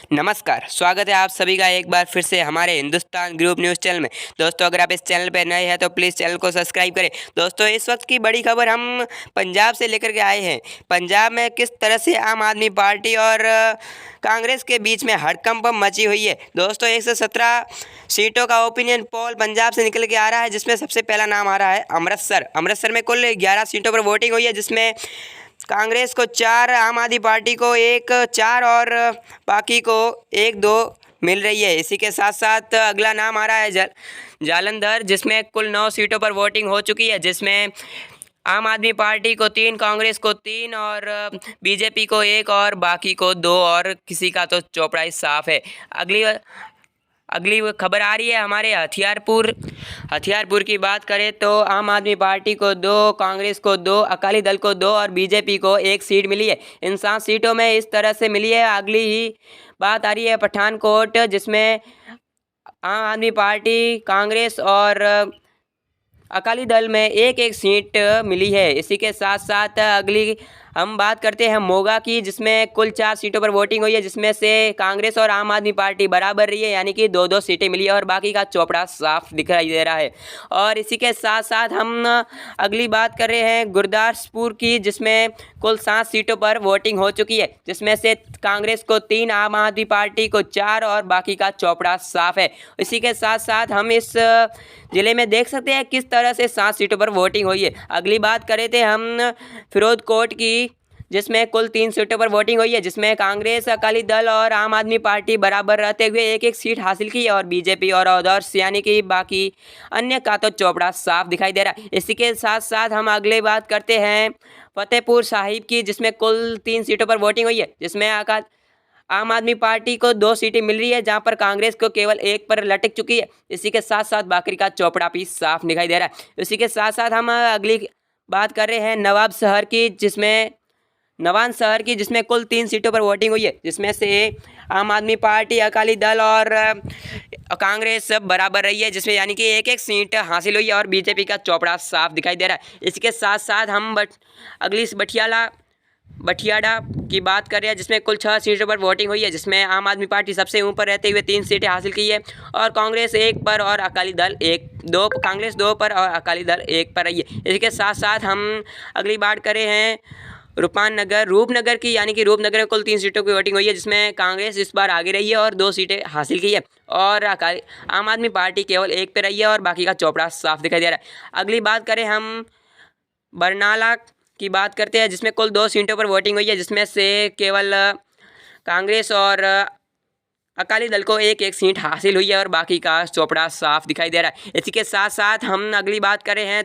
नमस्कार, स्वागत है आप सभी का एक बार फिर से हमारे हिंदुस्तान ग्रुप न्यूज़ चैनल में। दोस्तों, अगर आप इस चैनल पर नए हैं तो प्लीज़ चैनल को सब्सक्राइब करें। दोस्तों, इस वक्त की बड़ी खबर हम पंजाब से लेकर के आए हैं। पंजाब में किस तरह से आम आदमी पार्टी और कांग्रेस के बीच में हड़कंप मची हुई है। दोस्तों, 117 सीटों का ओपिनियन पोल पंजाब से निकल के आ रहा है, जिसमें सबसे पहला नाम आ रहा है अमृतसर में कुल 11 सीटों पर वोटिंग हुई है, जिसमें कांग्रेस को 4, आम आदमी पार्टी को 1, 4 और बाकी को 1, 2 मिल रही है। इसी के साथ साथ अगला नाम आ रहा है जालंधर, जिसमें कुल 9 सीटों पर वोटिंग हो चुकी है, जिसमें आम आदमी पार्टी को 3, कांग्रेस को 3 और बीजेपी को 1 और बाकी को 2 और किसी का तो चौपड़ा ही साफ है। अगली खबर आ रही है हमारे हथियारपुर की बात करें तो आम आदमी पार्टी को 2, कांग्रेस को 2, अकाली दल को 2 और बीजेपी को 1 सीट मिली है। इन 7 सीटों में इस तरह से मिली है। अगली ही बात आ रही है पठानकोट, जिसमें आम आदमी पार्टी, कांग्रेस और अकाली दल में 1-1 सीट मिली है। इसी के साथ साथ अगली हम बात करते हैं मोगा की, जिसमें कुल 4 सीटों पर वोटिंग हुई है, जिसमें से कांग्रेस और आम आदमी पार्टी बराबर रही है, यानी कि 2-2 सीटें मिली है और बाकी का चौपड़ा साफ दिखाई दे रहा है। और इसी के साथ साथ हम अगली बात कर रहे हैं गुरदासपुर की, जिसमें कुल 7 सीटों पर वोटिंग हो चुकी है, जिसमें से कांग्रेस को 3, आम आदमी पार्टी को 4 और बाकी का चौपड़ा साफ है। इसी के साथ साथ हम इस ज़िले में देख सकते हैं किस तरह से 7 सीटों पर वोटिंग हुई है। अगली बात करें थे हम फिरोजकोट की, जिसमें कुल 3 सीटों पर वोटिंग हुई है, जिसमें कांग्रेस, अकाली दल और आम आदमी पार्टी बराबर रहते हुए 1-1 सीट हासिल की है और बीजेपी और अदर्स यानी कि बाकी अन्य का तो चौपड़ा साफ दिखाई दे रहा है। इसी के साथ साथ हम अगले बात करते हैं फतेहपुर साहिब की, जिसमें कुल 3 सीटों पर वोटिंग हुई है, जिसमें आम आदमी पार्टी को 2 सीटें मिल रही है, जहां पर कांग्रेस को केवल 1 पर लटक चुकी है। इसी के साथ साथ बाकी का चौपड़ा भी साफ दिखाई दे रहा है। इसी के साथ साथ हम अगली बात कर रहे हैं नवान शहर की, जिसमें कुल 3 सीटों पर वोटिंग हुई है, जिसमें से आम आदमी पार्टी, अकाली दल और कांग्रेस सब बराबर रही है, जिसमें यानी कि 1-1 सीट हासिल हुई है और बीजेपी का चौपड़ा साफ दिखाई दे रहा है। इसके साथ साथ हम अगली बठियाड़ा की बात कर रहे हैं, जिसमें कुल 6 सीटों पर वोटिंग हुई है, जिसमें आम आदमी पार्टी सबसे ऊपर रहते हुए 3 सीटें हासिल की है और कांग्रेस 1 पर और अकाली दल 2 पर और अकाली दल 1 पर रही है। इसके साथ साथ हम अगली बात कर रहे हैं रूपनगर की, यानी कि रूपनगर में कुल 3 सीटों की वोटिंग हुई है, जिसमें कांग्रेस इस बार आगे रही है और 2 सीटें हासिल की है और आम आदमी पार्टी केवल 1 पे रही है और बाकी का चौपड़ा साफ दिखाई दे रहा है। अगली बात करें हम बरनाला की बात करते हैं, जिसमें कुल 2 सीटों पर वोटिंग हुई है, जिसमें से केवल कांग्रेस और अकाली दल को 1-1 सीट हासिल हुई है और बाकी का चौपड़ा साफ दिखाई दे रहा है। इसी के साथ साथ हम अगली बात कर रहे हैं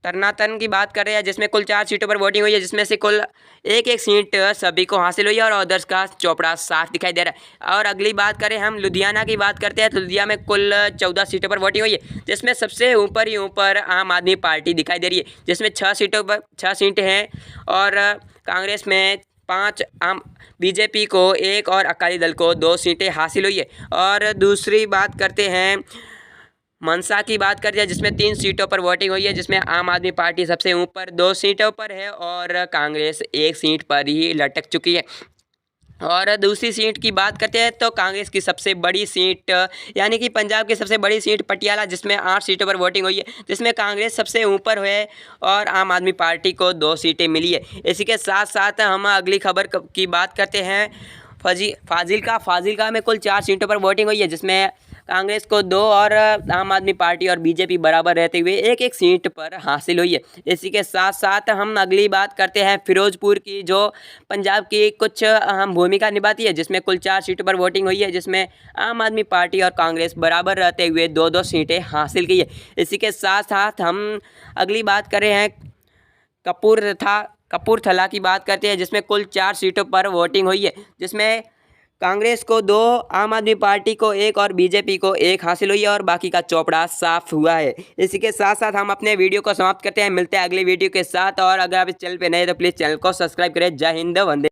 तरनातन की बात कर रहे हैं, जिसमें कुल 4 सीटों पर वोटिंग हुई है, जिसमें से कुल 1-1 सीट सभी को हासिल हुई है और अदर्स का चौपड़ा साफ दिखाई दे रहा है। और अगली बात करें हम लुधियाना की बात करते हैं तो लुधियाना में कुल 14 सीटों पर वोटिंग हुई है, जिसमें सबसे ऊपर आम आदमी पार्टी दिखाई दे रही है, जिसमें 6 सीटें हैं और कांग्रेस में 5, बीजेपी को 1 और अकाली दल को 2 सीटें हासिल हुई है। और दूसरी बात करते हैं मनसा की बात करते हैं, जिसमें 3 सीटों पर वोटिंग हुई है, जिसमें आम आदमी पार्टी सबसे ऊपर 2 सीटों पर है और कांग्रेस 1 सीट पर ही लटक चुकी है। और दूसरी सीट की बात करते हैं तो कांग्रेस की सबसे बड़ी सीट यानी कि पंजाब की सबसे बड़ी सीट पटियाला, जिसमें 8 सीटों पर वोटिंग हुई है, जिसमें कांग्रेस सबसे ऊपर है और आम आदमी पार्टी को 2 सीटें मिली है। इसी के साथ साथ हम अगली खबर की बात करते हैं फाजिल्का में कुल 4 सीटों पर वोटिंग हुई है, जिसमें कांग्रेस को 2 और आम आदमी पार्टी और बीजेपी बराबर रहते हुए 1-1 सीट पर हासिल हुई है। इसी के साथ साथ हम अगली बात करते हैं फिरोजपुर की, जो पंजाब की कुछ अहम भूमिका निभाती है, जिसमें कुल 4 सीटों पर वोटिंग हुई है, जिसमें आम आदमी पार्टी और कांग्रेस बराबर रहते हुए 2-2 सीटें हासिल की है। इसी के साथ साथ हम अगली बात कर रहे हैं कपूरथला की बात करते हैं, जिसमें कुल 4 सीटों पर वोटिंग हुई है, जिसमें कांग्रेस को 2, आम आदमी पार्टी को 1 और बीजेपी को 1 हासिल हुई है और बाकी का चौपड़ा साफ हुआ है। इसी के साथ साथ हम अपने वीडियो को समाप्त करते हैं। मिलते हैं अगले वीडियो के साथ और अगर आप इस चैनल पे नए तो प्लीज़ चैनल को सब्सक्राइब करें। जय हिंद, वंदे।